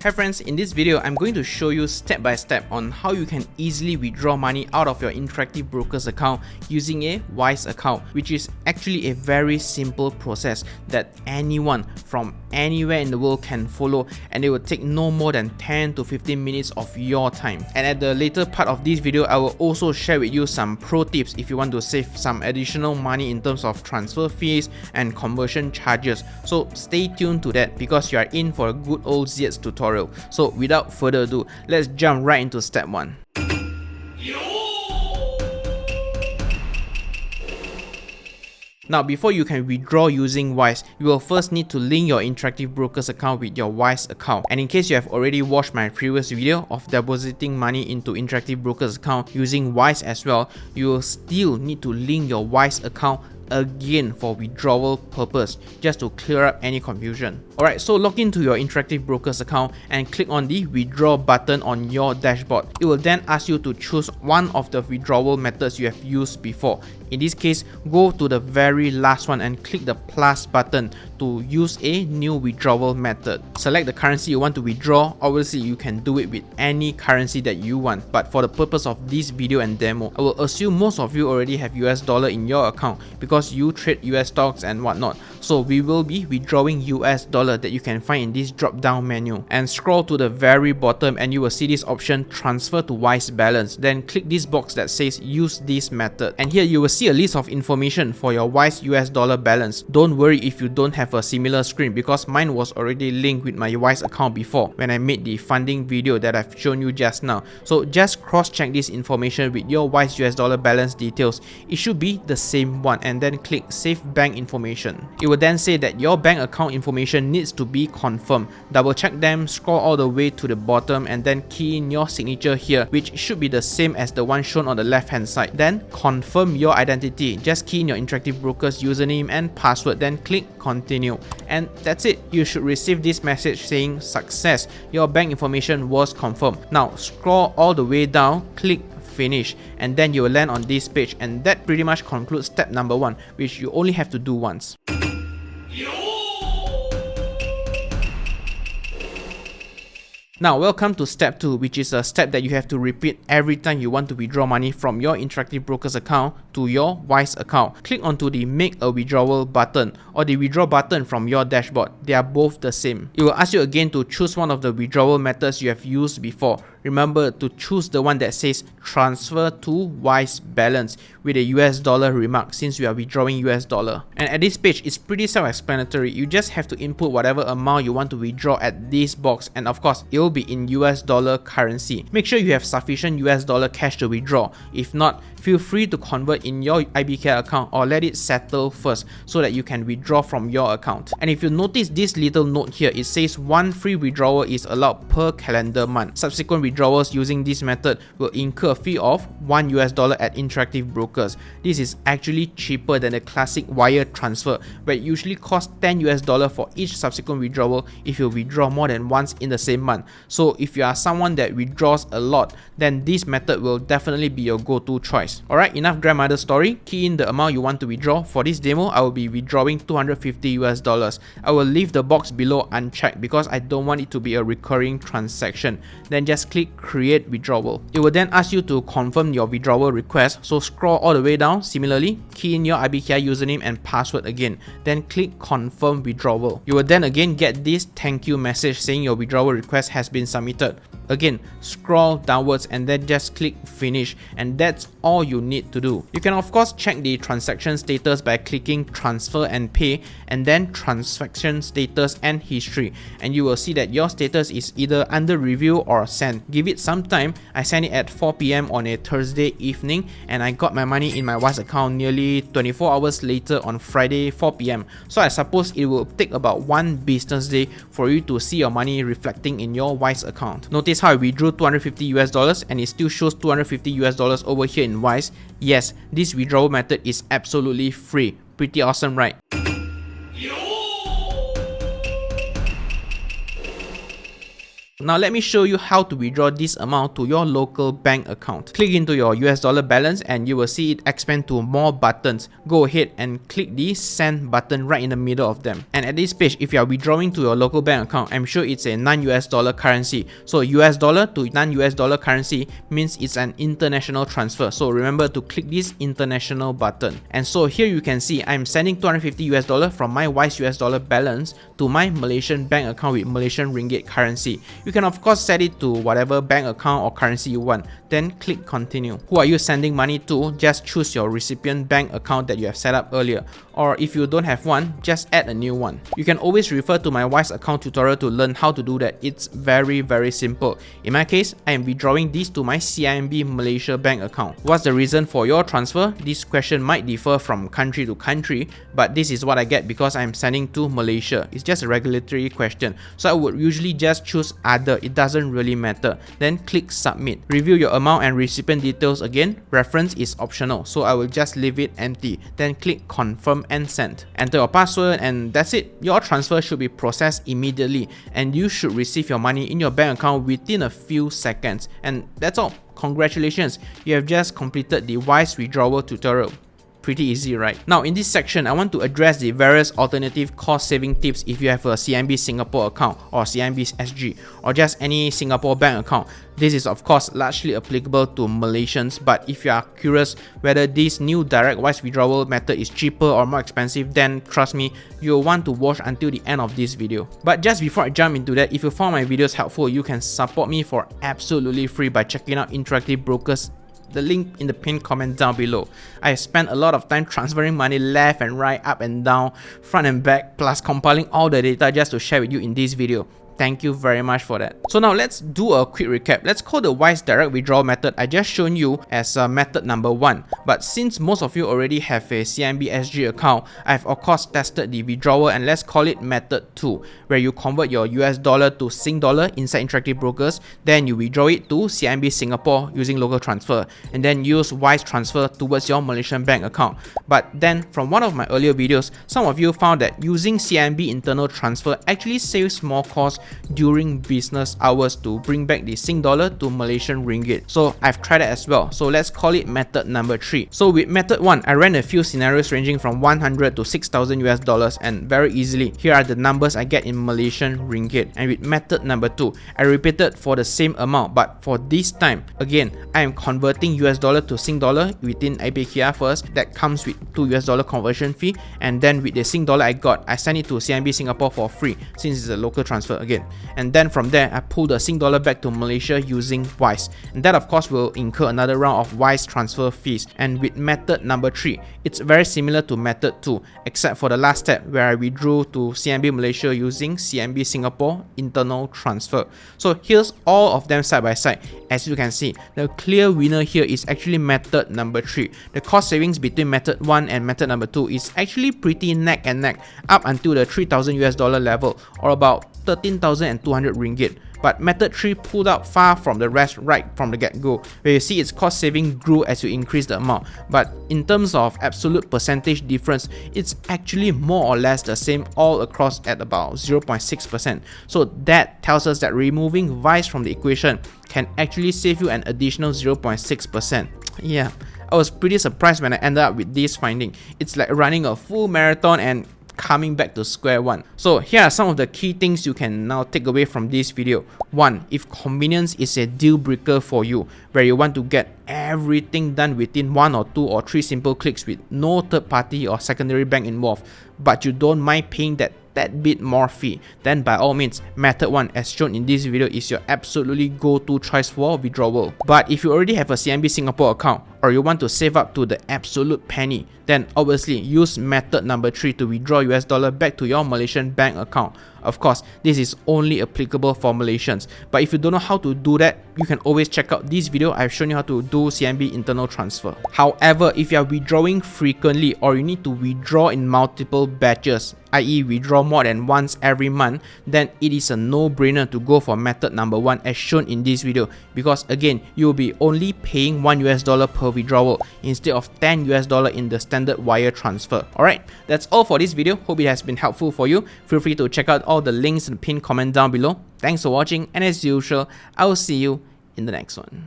Hi friends, in this video, I'm going to show you step by step on how you can easily withdraw money out of your Interactive Brokers account using a Wise account, which is actually a very simple process that anyone from anywhere in the world can follow, and it will take no more than 10 to 15 minutes of your time. And at the later part of this video, I will also share with you some pro tips if you want to save some additional money in terms of transfer fees and conversion charges. So stay tuned to that because you are in for a good old Ziet tutorial. So without further ado, let's jump right into step 1. Now, before you can withdraw using Wise, you will first need to link your Interactive Brokers account with your Wise account. And in case you have already watched my previous video of depositing money into Interactive Brokers account using Wise as well, you will still need to link your Wise account again for withdrawal purpose, just to clear up any confusion. Alright, so log into your Interactive Brokers account and click on the withdraw button on your dashboard. It will then ask you to choose one of the withdrawal methods you have used before. In this case, go to the very last one and click the plus button to use a new withdrawal method. Select the currency you want to withdraw. Obviously, you can do it with any currency that you want, but for the purpose of this video and demo, I will assume most of you already have US dollar in your account because you trade US stocks and whatnot. So we will be withdrawing US dollar that you can find in this drop down menu, and scroll to the very bottom and you will see this option transfer to Wise balance. Then click this box that says use this method, and here you will see a list of information for your Wise US dollar balance. Don't worry if you don't have a similar screen because mine was already linked with my Wise account before when I made the funding video that I've shown you just now. So just cross check this information with your Wise US dollar balance details. It should be the same one, and then click save bank information. It will then say that your bank account information needs to be confirmed. Double check them, scroll all the way to the bottom and then key in your signature here, which should be the same as the one shown on the left hand side. Then confirm your identity. Just key in your Interactive Brokers username and password, then click continue. And that's it. You should receive this message saying success. Your bank information was confirmed. Now scroll all the way down, click finish, and then you will land on this page, and that pretty much concludes step number 1, which you only have to do once. Now welcome to step 2, which is a step that you have to repeat every time you want to withdraw money from your Interactive Brokers account to your Wise account. Click onto the make a withdrawal button or the withdraw button from your dashboard. They are both the same. It will ask you again to choose one of the withdrawal methods you have used before. Remember to choose the one that says transfer to Wise balance with a US dollar remark since you are withdrawing US dollar. And at this page, it's pretty self-explanatory. You just have to input whatever amount you want to withdraw at this box, and of course, it will be in US dollar currency. Make sure you have sufficient US dollar cash to withdraw. If not, feel free to convert in your IBKR account or let it settle first so that you can withdraw from your account. And if you notice this little note here, it says one free withdrawal is allowed per calendar month. Subsequent withdrawals using this method will incur a fee of $1 US at Interactive Brokers. This is actually cheaper than the classic wire transfer, where it usually costs $10 US for each subsequent withdrawal if you withdraw more than once in the same month. So if you are someone that withdraws a lot, then this method will definitely be your go-to choice. Alright, enough grandmother story. Key in the amount you want to withdraw. For this demo, I will be withdrawing $250 US. I will leave the box below unchecked because I don't want it to be a recurring transaction. Then just click create withdrawal. It will then ask you to confirm your withdrawal request. So scroll all the way down. Similarly, key in your IBKR username and password again. Then click confirm withdrawal. You will then again get this thank you message saying your withdrawal request has been submitted. Again, scroll downwards and then just click finish, and that's all you need to do. You can of course check the transaction status by clicking transfer and pay, and then transaction status and history, and you will see that your status is either under review or sent. Give it some time. I sent it at 4 PM on a Thursday evening, and I got my money in my Wise account nearly 24 hours later on Friday 4 PM. So I suppose it will take about 1 business day for you to see your money reflecting in your Wise account. Notice how I withdrew $250 US and it still shows $250 US over here in Wise. Yes, this withdrawal method is absolutely free. Pretty awesome, right? Now let me show you how to withdraw this amount to your local bank account. Click into your US dollar balance and you will see it expand to more buttons. Go ahead and click the send button right in the middle of them. And at this page, if you are withdrawing to your local bank account, I'm sure it's a non-US dollar currency. So US dollar to non-US dollar currency means it's an international transfer. So remember to click this international button. And so here you can see I'm sending 250 US dollar from my Wise US dollar balance to my Malaysian bank account with Malaysian ringgit currency. You can of course set it to whatever bank account or currency you want. Then click continue. Who are you sending money to? Just choose your recipient bank account that you have set up earlier. Or if you don't have one, just add a new one. You can always refer to my Wise account tutorial to learn how to do that. It's very simple. In my case, I am withdrawing this to my CIMB Malaysia bank account. What's the reason for your transfer? This question might differ from country to country, but this is what I get because I'm sending to Malaysia. It's just a regulatory question. So I would usually just choose other. It doesn't really matter. Then click submit. Review your amount and recipient details again. Reference is optional, so I will just leave it empty. Then click confirm and send. Enter your password and that's it. Your transfer should be processed immediately and you should receive your money in your bank account within a few seconds. And that's all. Congratulations, you have just completed the Wise withdrawal tutorial. Pretty easy, right? Now in this section, I want to address the various alternative cost saving tips if you have a CIMB Singapore account or CIMB SG or just any Singapore bank account. This is of course largely applicable to Malaysians, but if you are curious whether this new direct Wise withdrawal method is cheaper or more expensive, then trust me, you'll want to watch until the end of this video. But just before I jump into that, if you found my videos helpful, you can support me for absolutely free by checking out Interactive Brokers. The link in the pinned comment down below. I spent a lot of time transferring money left and right, up and down, front and back, plus compiling all the data just to share with you in this video. Thank you very much for that. So now let's do a quick recap. Let's call the Wise direct withdrawal method I just shown you as method number 1. But since most of you already have a CIMB SG account, I've of course tested the withdrawal and let's call it method 2, where you convert your US dollar to Sing dollar inside Interactive Brokers, then you withdraw it to CIMB Singapore using local transfer, and then use Wise transfer towards your Malaysian bank account. But then from one of my earlier videos, some of you found that using CIMB internal transfer actually saves more cost during business hours to bring back the Sing dollar to Malaysian ringgit. So I've tried it as well. So let's call it method number 3. So with method 1, I ran a few scenarios ranging from 100 to 6,000 US dollars, and very easily, here are the numbers I get in Malaysian ringgit. And with method number 2, I repeated for the same amount, but for this time, again, I am converting US dollar to Sing dollar within IBKR first. That comes with 2 US dollar conversion fee, and then with the Sing dollar I got, I send it to CIMB Singapore for free since it's a local transfer again. And then from there, I pull the Sing dollar back to Malaysia using Wise, and that of course will incur another round of Wise transfer fees. And with method number 3, it's very similar to method 2, except for the last step where I withdrew to CIMB Malaysia using CIMB Singapore internal transfer. So here's all of them side by side. As you can see, the clear winner here is actually method number 3. The cost savings between method 1 and method number 2 is actually pretty neck and neck, up until the 3,000 US dollar level, or about 13,200 ringgit. But method 3 pulled out far from the rest right from the get-go, where you see its cost saving grew as you increase the amount. But in terms of absolute percentage difference, it's actually more or less the same all across at about 0.6%. So that tells us that removing Wise from the equation can actually save you an additional 0.6%. Yeah, I was pretty surprised when I ended up with this finding. It's like running a full marathon and coming back to square one. So here are some of the key things you can now take away from this video. 1. If convenience is a deal breaker for you, where you want to get everything done within 1 or 2 or 3 simple clicks with no third party or secondary bank involved, but you don't mind paying that bit more fee, then by all means, method 1 as shown in this video is your absolutely go-to choice for withdrawal. But if you already have a CIMB Singapore account, or you want to save up to the absolute penny, then obviously use method number 3 to withdraw US dollar back to your Malaysian bank account. Of course, this is only applicable for Malaysians, but if you don't know how to do that, you can always check out this video. I've shown you how to do CIMB internal transfer. However, if you are withdrawing frequently or you need to withdraw in multiple batches, i.e. withdraw more than once every month, then it is a no-brainer to go for method number 1 as shown in this video, because again, you will be only paying $1 US per withdrawal instead of $10 in the standard wire transfer. Alright, that's all for this video. Hope it has been helpful for you. Feel free to check out all the links in the pinned comment down below. Thanks for watching, and as usual, I will see you in the next one.